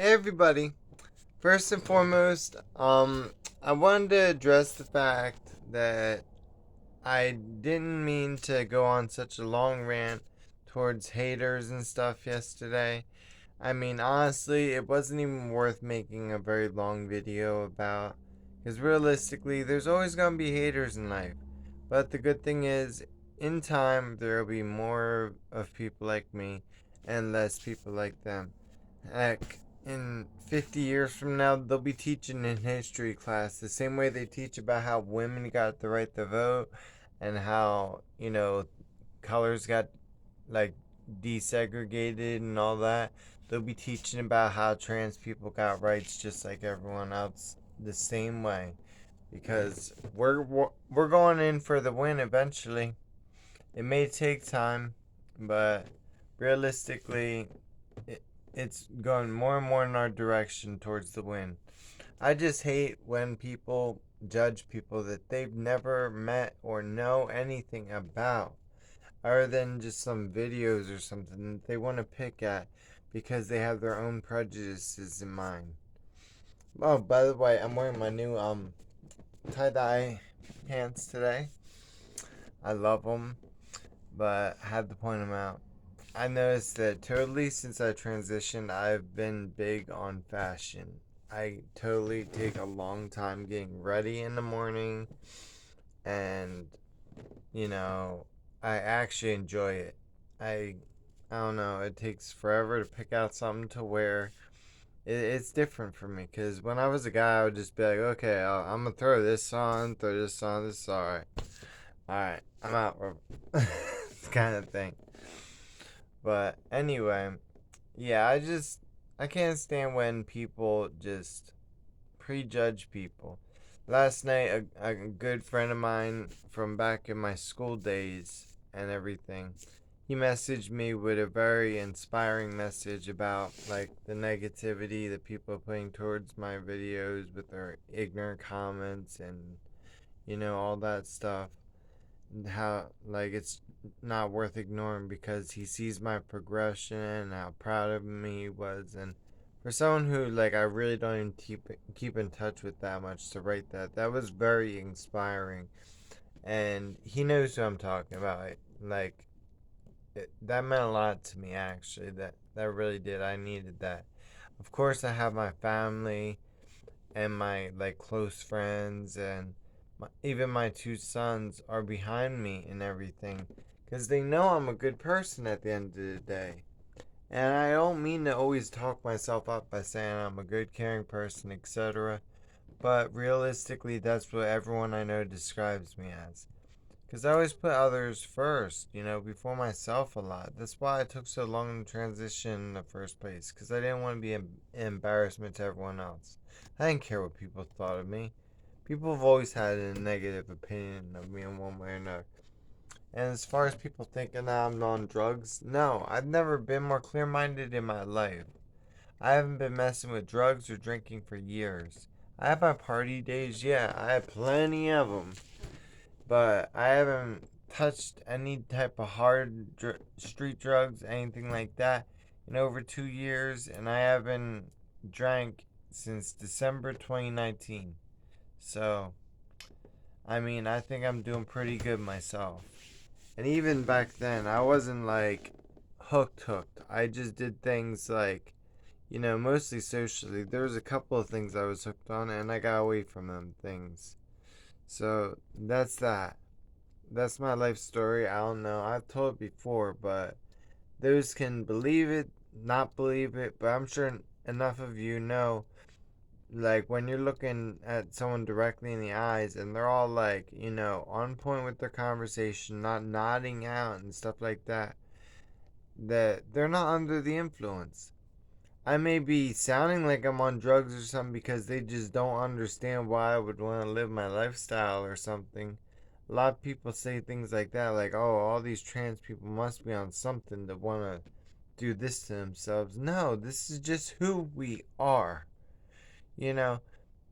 Hey everybody. First and foremost, I wanted to address the fact that I didn't mean to go on such a long rant towards haters and stuff yesterday. I mean, honestly, it wasn't even worth making a very long video about, because realistically, there's always gonna be haters in life. But the good thing is, in time, there will be more of people like me and less people like them. Heck, in 50 years from now, they'll be teaching in history class the same way they teach about how women got the right to vote and how, colors got, like, desegregated and all that. They'll be teaching about how trans people got rights just like everyone else the same way. Because we're going in for the win eventually. It may take time, but realistically, it, it's going more and more in our direction towards the win. I just hate when people judge people that they've never met or know anything about, other than just some videos or something that they want to pick at because they have their own prejudices in mind. Oh, by the way, I'm wearing my new tie dye pants today. I love them, but I had to point them out. I noticed that totally since I transitioned, I've been big on fashion. I totally take a long time getting ready in the morning, and you know, I actually enjoy it. I I don't know, it takes forever to pick out something to wear. It's different for me because when I was a guy, I would just be like, okay, I'm gonna throw this on, this is alright, I'm out, kind of thing. But anyway, yeah, I can't stand when people just prejudge people. Last night, a good friend of mine from back in my school days and everything, he messaged me with a very inspiring message about like the negativity that people are putting towards my videos with their ignorant comments and all that stuff, and how like it's not worth ignoring because he sees my progression and how proud of me he was. And for someone who like I really don't even keep in touch with that much, to write that was very inspiring. And he knows who I'm talking about. Like that meant a lot to me, actually. That really did. I needed that. Of course, I have my family and my like close friends, and even my two sons are behind me and everything because they know I'm a good person at the end of the day. And I don't mean to always talk myself up by saying I'm a good, caring person, etc. But realistically, that's what everyone I know describes me as. Because I always put others first, before myself a lot. That's why it took so long to transition in the first place. Because I didn't want to be an embarrassment to everyone else. I didn't care what people thought of me. People have always had a negative opinion of me in one way or another. And as far as people thinking that I'm on drugs, no, I've never been more clear minded in my life. I haven't been messing with drugs or drinking for years. I have my party days, yeah, I have plenty of them. But I haven't touched any type of hard street drugs, anything like that, in over 2 years. And I haven't drank since December 2019. So, I mean, I think I'm doing pretty good myself. And even back then, I wasn't like hooked. I just did things like, mostly socially. There was a couple of things I was hooked on, and I got away from them things. So that's that. That's my life story. I don't know. I've told it before, but those can believe it, not believe it. But I'm sure enough of you know, like when you're looking at someone directly in the eyes and they're all like, on point with their conversation, not nodding out and stuff like that, that they're not under the influence. I may be sounding like I'm on drugs or something because they just don't understand why I would want to live my lifestyle or something. A lot of people say things like that, like, oh, all these trans people must be on something to want to do this to themselves. No, this is just who we are. You know,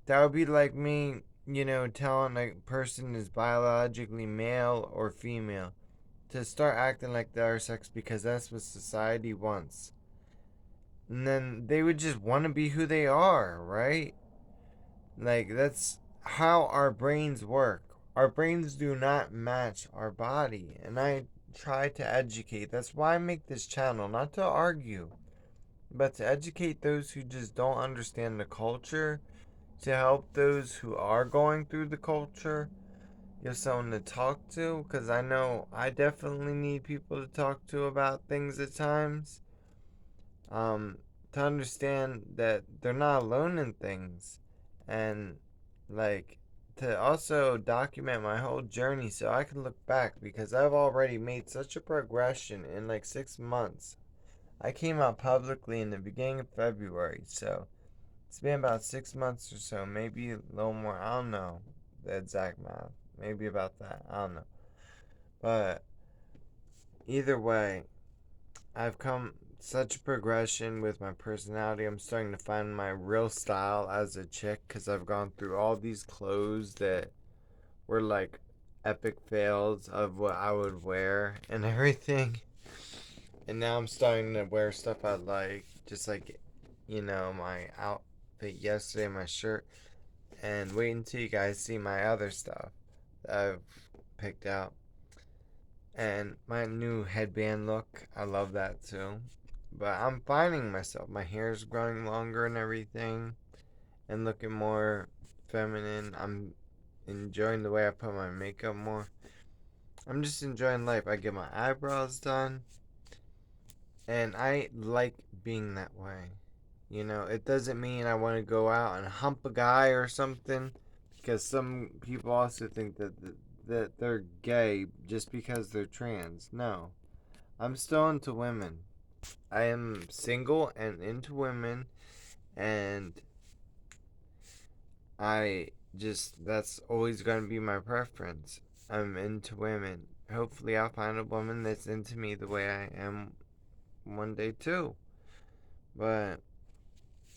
that would be like me, telling a person is biologically male or female to start acting like the other sex because that's what society wants. And then they would just want to be who they are, right? Like, that's how our brains work. Our brains do not match our body. And I try to educate. That's why I make this channel, not to argue, but to educate those who just don't understand the culture, to help those who are going through the culture, give someone to talk to, because I know I definitely need people to talk to about things at times. Um, to understand that they're not alone in things, and like to also document my whole journey so I can look back because I've already made such a progression in like 6 months. I came out publicly in the beginning of February, so it's been about 6 months or so, maybe a little more. I don't know the exact math. Maybe about that. I don't know. But either way, I've come such progression with my personality. I'm starting to find my real style as a chick because I've gone through all these clothes that were like epic fails of what I would wear and everything. And now I'm starting to wear stuff I like, just like, my outfit yesterday, my shirt. And wait until you guys see my other stuff that I've picked out. And my new headband look, I love that too. But I'm finding myself. My hair's growing longer and everything, and looking more feminine. I'm enjoying the way I put my makeup more. I'm just enjoying life. I get my eyebrows done, and I like being that way. It doesn't mean I want to go out and hump a guy or something, because some people also think that they're gay just because they're trans. No, I'm still into women. I am single and into women, and that's always going to be my preference. I'm into women. Hopefully, I'll find a woman that's into me the way I am one day too. But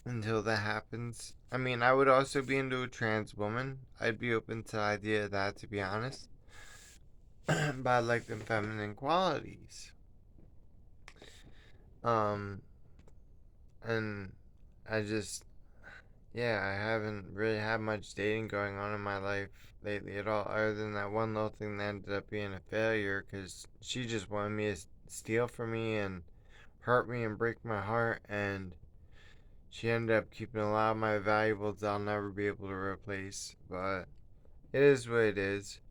until that happens, I mean, I would also be into a trans woman. I'd be open to the idea of that, to be honest. But I like them feminine qualities. Um, and I just Yeah, I haven't really had much dating going on in my life lately at all, other than that one little thing that ended up being a failure because she just wanted me to steal from me and hurt me and break my heart, and she ended up keeping a lot of my valuables I'll never be able to replace. But it is what it is.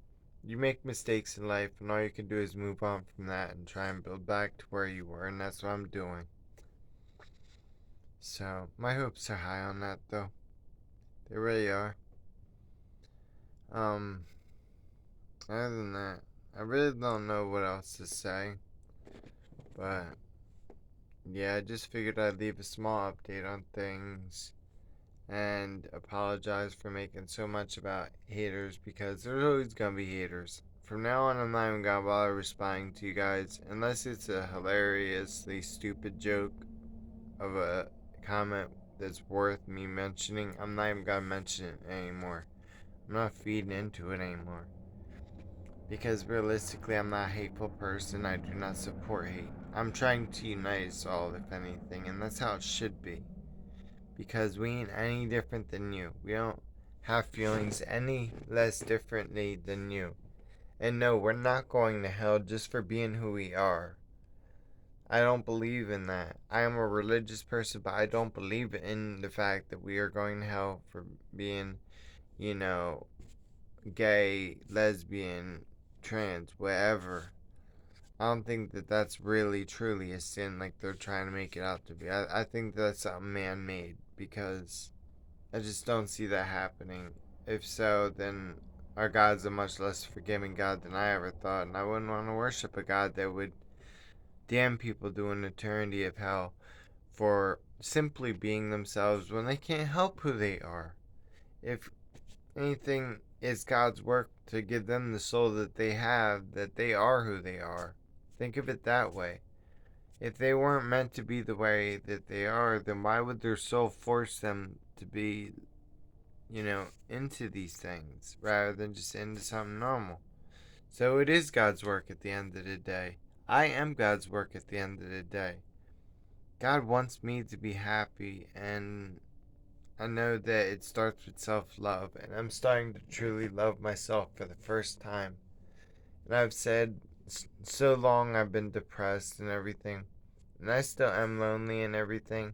You make mistakes in life, and all you can do is move on from that and try and build back to where you were, and that's what I'm doing. So, my hopes are high on that, though. They really are. Um, Other than that, I really don't know what else to say. But yeah, I just figured I'd leave a small update on things and apologize for making so much about haters because there's always gonna be haters. From now on, I'm not even gonna bother responding to you guys unless it's a hilariously stupid joke of a comment that's worth me mentioning. I'm not even gonna mention it anymore. I'm not feeding into it anymore. Because realistically, I'm not a hateful person. I do not support hate. I'm trying to unite us all, if anything, and that's how it should be. Because we ain't any different than you. We don't have feelings any less differently than you. And no, we're not going to hell just for being who we are. I don't believe in that. I am a religious person, but I don't believe in the fact that we are going to hell for being, you know, gay, lesbian, trans, whatever. I don't think that that's really truly a sin like they're trying to make it out to be. I think that's something man made because I just don't see that happening. If so, then our God's a much less forgiving God than I ever thought, and I wouldn't want to worship a God that would damn people to an eternity of hell for simply being themselves when they can't help who they are. If anything, it's God's work to give them the soul that they have, that they are who they are. Think of it that way. If they weren't meant to be the way that they are, then why would their soul force them to be, into these things rather than just into something normal? So it is God's work at the end of the day. I am God's work at the end of the day. God wants me to be happy, and I know that it starts with self love, and I'm starting to truly love myself for the first time. And I've said so long I've been depressed and everything, and I still am lonely and everything,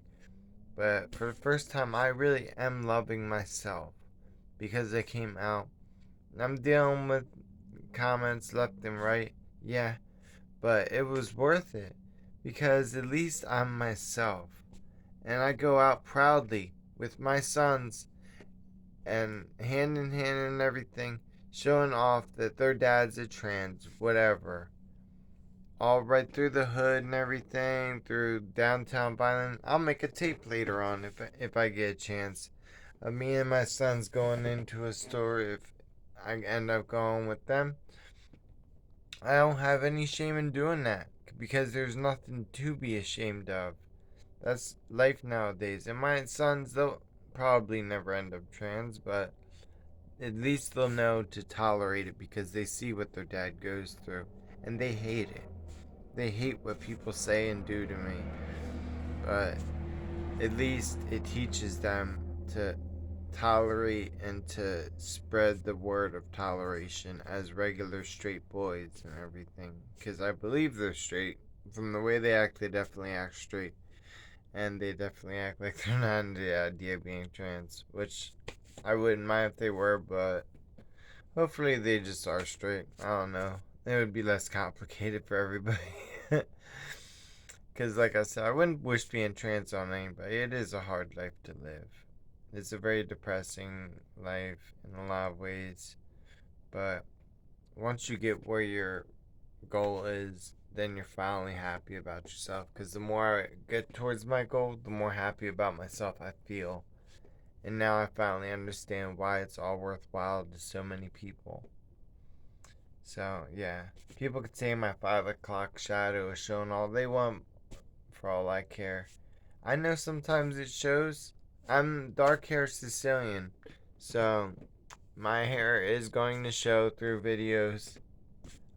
but for the first time, I really am loving myself because I came out. And I'm dealing with comments left and right, yeah, but it was worth it because at least I'm myself. And I go out proudly with my sons and hand in hand and everything, showing off that their dad's a trans, whatever. All right through the hood and everything, through downtown Violent. I'll make a tape later on if I get a chance of me and my sons going into a store if I end up going with them. I don't have any shame in doing that because there's nothing to be ashamed of. That's life nowadays. And my sons, they'll probably never end up trans, but at least they'll know to tolerate it because they see what their dad goes through and they hate it. They hate what people say and do to me, but at least it teaches them to tolerate and to spread the word of toleration as regular straight boys and everything. Because I believe they're straight. From the way they act, they definitely act straight. And they definitely act like they're not into the idea of being trans, which I wouldn't mind if they were, but hopefully they just are straight. I don't know. It would be less complicated for everybody. Because, like I said, I wouldn't wish being trans on anybody. It is a hard life to live. It's a very depressing life in a lot of ways. But once you get where your goal is, then you're finally happy about yourself. Because the more I get towards my goal, the more happy about myself I feel. And now I finally understand why it's all worthwhile to so many people. So, yeah. People could say my 5 o'clock shadow is showing all they want for all I care. I know sometimes it shows. I'm dark hair Sicilian, so my hair is going to show through videos.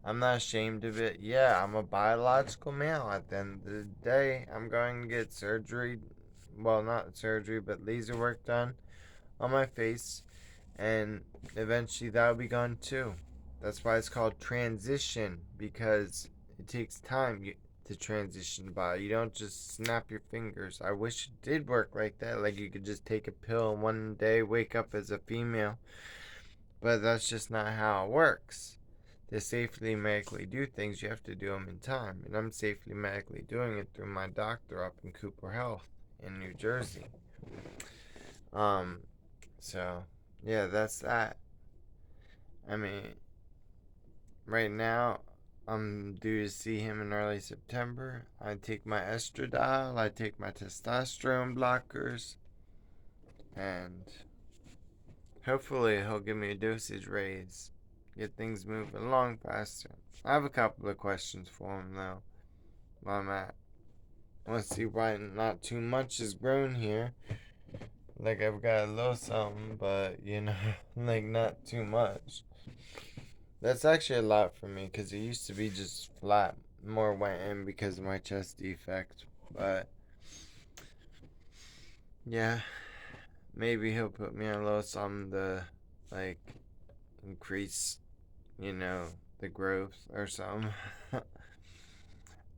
I'm not ashamed of it. Yeah, I'm a biological male. At the end of the day, I'm going to get surgery. Well, not surgery, but laser work done on my face, and eventually that'll be gone too. That's why it's called transition because it takes time to transition the body. You don't just snap your fingers. I wish it did work like that. Like you could just take a pill and one day wake up as a female. But that's just not how it works. To safely medically do things, you have to do them in time. And I'm safely medically doing it through my doctor up in Cooper Health in New Jersey. Um, so, yeah, that's that. I mean, right now, I'm due to see him in early September. I take my estradiol, I take my testosterone blockers, and hopefully he'll give me a dosage raise. Get things moving along faster. I have a couple of questions for him though. While I'm at. I want to see why not too much has grown here. Like I've got a little something, but like not too much. That's actually a lot for me because it used to be just flat. More went in because of my chest defect. But yeah, maybe he'll put me on a little something to like increase, you know, the growth or something.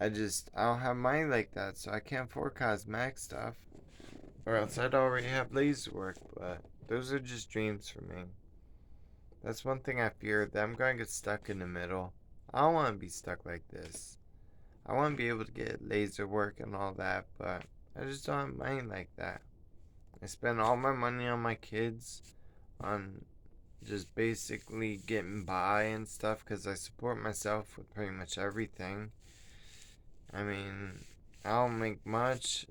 I don't have money like that, so I can't afford cosmetic stuff. Or else I'd already have laser work, but those are just dreams for me. That's one thing I fear, that I'm going to get stuck in the middle. I don't want to be stuck like this. I want to be able to get laser work and all that, but I just don't have money like that. I spend all my money on my kids, on just basically getting by and stuff, because I support myself with pretty much everything. I mean, I don't make much,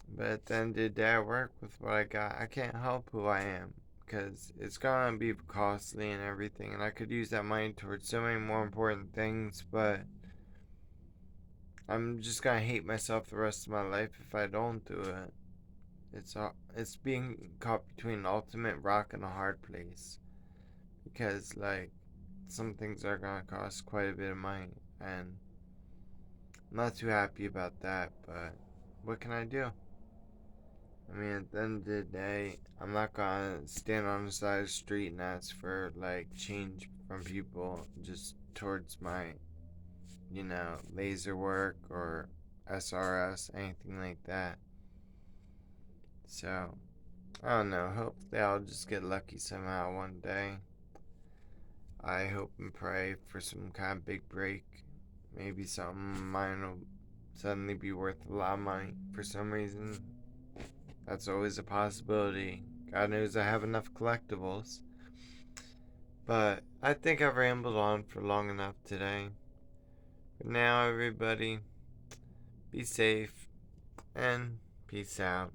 but at the end of the day, I work with what I got. I can't help who I am because it's gonna be costly and everything, and I could use that money towards so many more important things, but I'm just gonna hate myself the rest of my life if I don't do it. It's being caught between an ultimate rock and a hard place because some things are gonna cost quite a bit of money, and I'm not too happy about that, but what can I do? I mean, at the end of the day, I'm not gonna stand on the side of the street and ask for, like, change from people just towards my, laser work or SRS, anything like that. So, I don't know. Hopefully, I'll just get lucky somehow one day. I hope and pray for some kind of big break. Maybe something mine will suddenly be worth a lot of money for some reason. That's always a possibility. God knows I have enough collectibles. But I think I've rambled on for long enough today. For now, everybody, be safe and peace out.